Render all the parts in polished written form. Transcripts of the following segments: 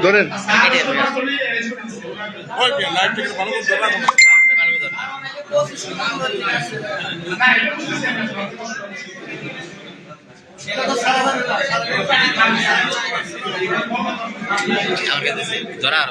ধরেন ধরা আর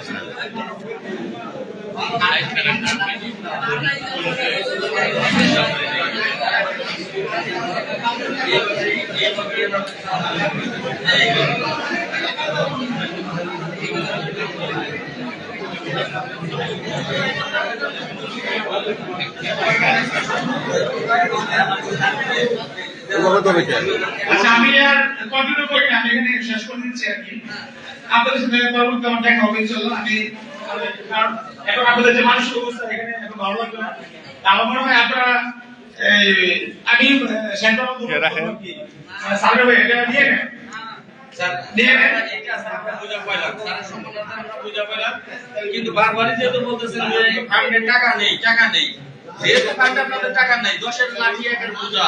আচ্ছা আমি আর কন্টিনিউ করি না, আমি এখানে শেষ করে দিচ্ছি আর কি। আপনাদের সাথে পরবর্তীতে আমার দেখা হবে ইনশাআল্লাহ। আমি এখন আপনাদের যে মানসিক অবস্থা এখানে এখন ভালো লাগবে না, আমার মনে হয় আপনারা আমি সেন্টার সার্ভে ভাই এটা নিয়ে নেন কিন্তু বারবারই যেহেতু বলতেছেন ফান্ডে টাকা নেই যেহেতু ফান্ডে আপনাদের টাকা নেই, 10-এর লাঠি 1-এর পূজা,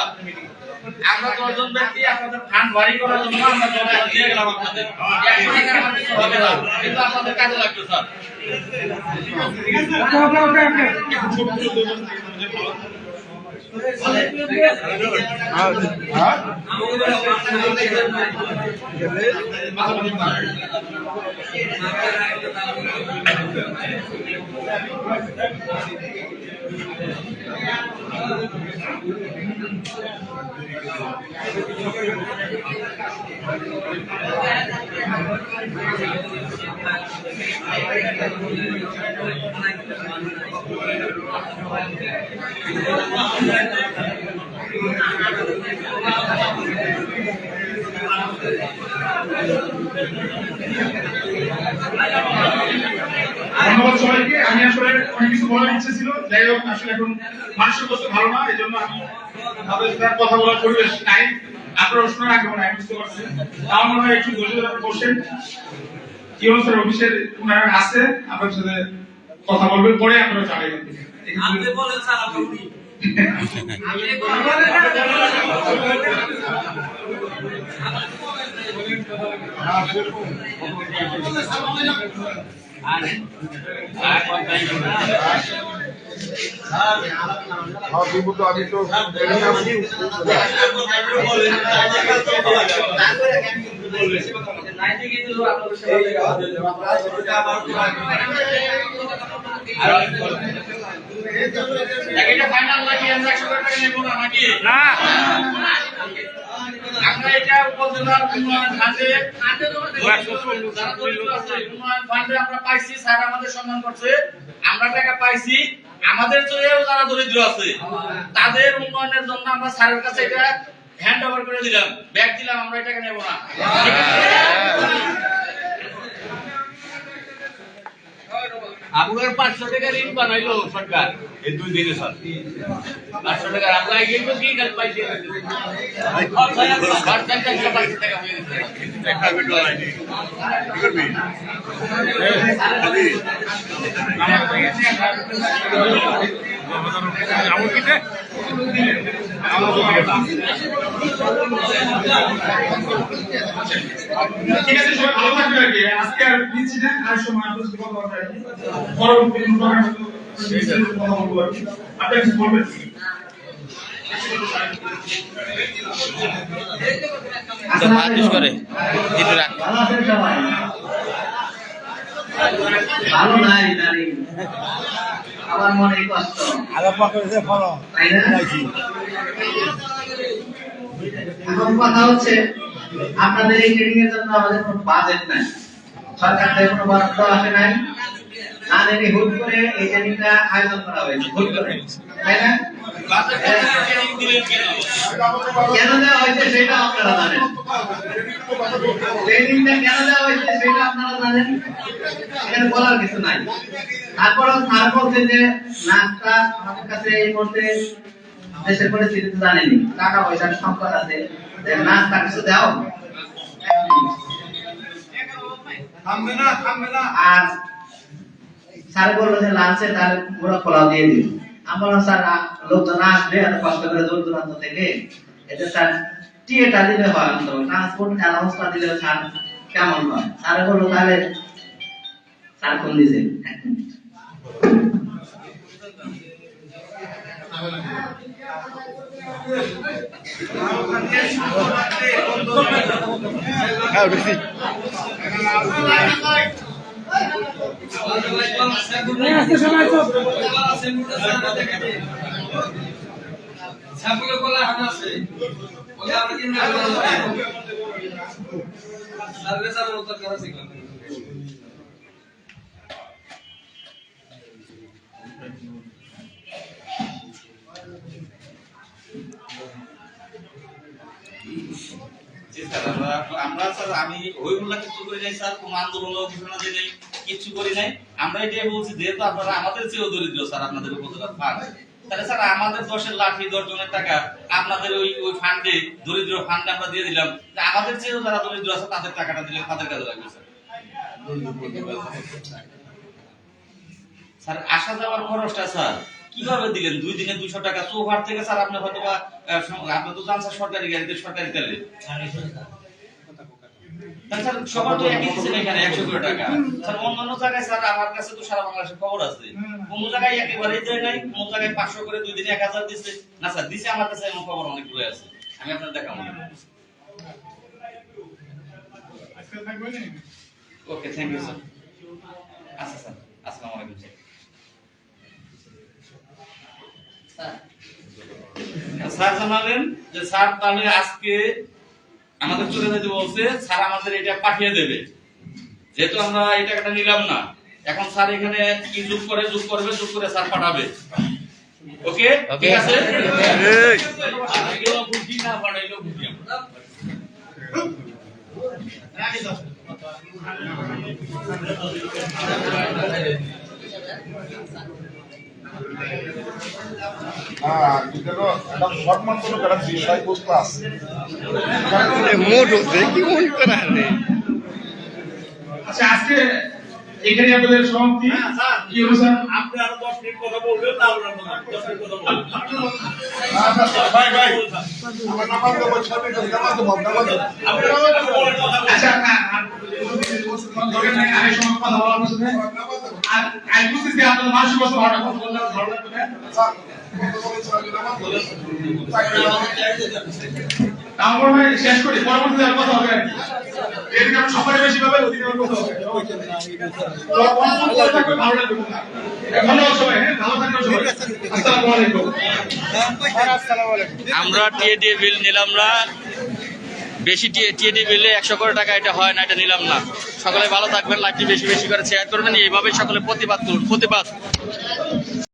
আমরা 10 জন ব্যক্তি আপনাদের ফান্ড বাড়ি করার জন্য আমরা দিয়ে গেলাম আপনাদের 100 টাকার মধ্যে হবে না, কিন্তু আপনাদের কাজে লাগবে স্যার। ধন্যবাদ সবাইকে। আমি আসলে অনেক কিছু বলার ইচ্ছে ছিল, যাই হোক আসলে এখন মানুষের কাছে ভালো না, এই জন্য আমি আপনাদের সাথে কথা বলার পরিবেশ নাই। আপনারা শোনার আগ্রহ নাই, বুঝতে পারছেন। আমার মনে হয় একটু ধৈর্য ধরে বসেন, কি স্যার অফিসের ওনারা আছে, আপনার সাথে কথা বলবেন, পরে আপনারা চালাবেন। আপনি বলেন স্যার, আপনি আমি তো আমরা এটা উপজেলার উন্নয়ন ফান্ডে আমরা পাইছি, স্যার আমাদের সম্মান করছে, আমরা টাকা পাইছি। আমাদের চেয়েও যারা দরিদ্র আছে তাদের উন্নয়নের জন্য আমরা স্যারের কাছে এটা হ্যান্ড ওভার করে দিলাম, ব্যাগ দিলাম, আমরা এটাকে নেব না। আপনার 500 টাকা ঋণ বানাইলো সরকার এই 2 দিনে স্যার, 500 টাকা আমরা কিন্তু কি কাজ পাইছি, টাকা হয়ে গেছে। একটা ভিডিও আইডি কি করবি আমল কিতে ঠিক আছে, সবাই ভালো থাকবেন আর কি। আজকে আর দিচ্ছি না, আর সময় আপনাদের সাথে কথা বলতে পরবর্তী কথা বলবো আর কি। আপনি কিছু বলবেন? করে ভালো নাই নারী, আমার মনে কষ্ট, এখন কথা হচ্ছে আপনাদের এই ট্রেনিং এর জন্য আমাদের কোনো বাজেট নাই, সরকার থেকে কোনো বরাদ্দ আসে নাই, না জানি হুট করে এই ট্রেনিংটা আয়োজন করা হয়েছে, হুট করে, তাই না? কেন দেওয়া হয়েছে সেটা আপনারা জানেন, ট্রেনিংটা কেন দেওয়া হয়েছে সেটা আপনারা জানেন, এখানে বলার কিছু নাই। তারপরও স্যার বলছে যে নাচটা আমাদের কাছে এই মুহূর্তে দেশের পরিস্থিতি তো জানেনি, টাকা পয়সার সংকট আছে, নাচটা কিছু দাও। আর স্যার বললো যে লাঞ্চে তাহলে পুরো খোলাও দিয়ে দিন। আমরা স্যার লোকজন আসবে এত কষ্ট করে দূর দূরান্ত থেকে, এটা স্যার টিএটা দিলে হয়, অন্তত ট্রান্সপোর্ট অ্যালাউন্সটা দিলে স্যার কেমন হয়। স্যার বললো তাহলে স্যার কোন দিছে আমরা স্যার আমি ওইগুলা কিছু করি নাই স্যার, কোন আন্দোলন ঘোষণা দিয়ে নাই, কিছু করি নাই। আমরা এটাই বলছি যেহেতু আপনারা আমাদের চেয়েও দরিদ্র স্যার, আপনাদের উপজেলার ফান্ড, তাহলে স্যার আমাদের 10-এর লাঠি 10 জনের টাকা আপনাদের ওই ফান্ডে, দরিদ্র ফান্ডে আমরা দিয়ে দিলাম। আমাদের চেয়েও যারা দরিদ্র আছে তাদের টাকাটা দিলে তাদের কাজে লাগবে স্যার। স্যার আসা যাওয়ার খরচটা স্যার কিভাবে দিলেন? 2 দিনে 200 টাকা চৌহাট থেকে স্যার, আপনি হয়তো বা আপনি তো জানেন স্যার সরকারি গাড়িতে, সরকারি তেলে স্যার সবার তো একই দিচ্ছেন এখানে 100 করে টাকা। স্যার অন্যান্য জায়গায় স্যার আমার কাছে তো সারা বাংলাদেশের খবর আছে, কোন জায়গায় একেবারেই দেয় নাই, কোন জায়গায় 500 করে 2 দিনে 1000 দিচ্ছে না স্যার, দিছে আমার কাছে এমন খবর অনেকগুলো আছে, আমি আপনাদের দেখাবো। ওকে, থ্যাংক ইউ স্যার। আচ্ছা স্যার, আসসালামু আলাইকুম স্যার। স্যার জানালেন যে স্যার তাহলে আজকে আমাদের চলে যেতে বলছে, স্যার আমাদের এটা পাঠিয়ে দেবে, যেহেতু আমরা এই টাকাটা নিলাম না। এখন স্যার এখানে কি যোগ করবে, যোগ করে স্যার পাঠাবে। ওকে, ঠিক আছে। বুঝি না পাঠাইলো বুঝি আমরা। আচ্ছা, আজকে এখানে আপনাদের সমাপ্তি। কি হলো স্যার? আপনি আরো 10 মিনিট কথা বলবেন, না আমরা 10 মিনিট কথা বলবেন। ভাই আমার নামাজ দেবো, ছবি নামাজ দেবো, নামাজ দেবো। আপনি বলেন কথা বলবেন। আচ্ছা, দরকার নাই, আমি সময় কথা বলার সাথে আর আমি বুঝতেছি আপনাদের মানসিক অবস্থা ভালো লাগবে না। আমার মনে হয় শেষ করি, পরবর্তীতে আর কথা হবে। এদিকে আমরা সবাই বেশি পাবে, ওদিকে আমার কথা হবে। ভালো লাগবে না। ধন্যবাদ সবাই, হ্যাঁ ভালো থাকবেন সবাই। আসসালামু আলাইকুম। আমরা টিএডি বিল নিলাম না, বেশি টিএডি বিলে 100 করে টাকা এটা হয় না, এটা নিলাম না। সকলে ভালো থাকবেন, লাইভটি বেশি বেশি করে শেয়ার করবেন, এইভাবে সকলে প্রতিবাদ করুন।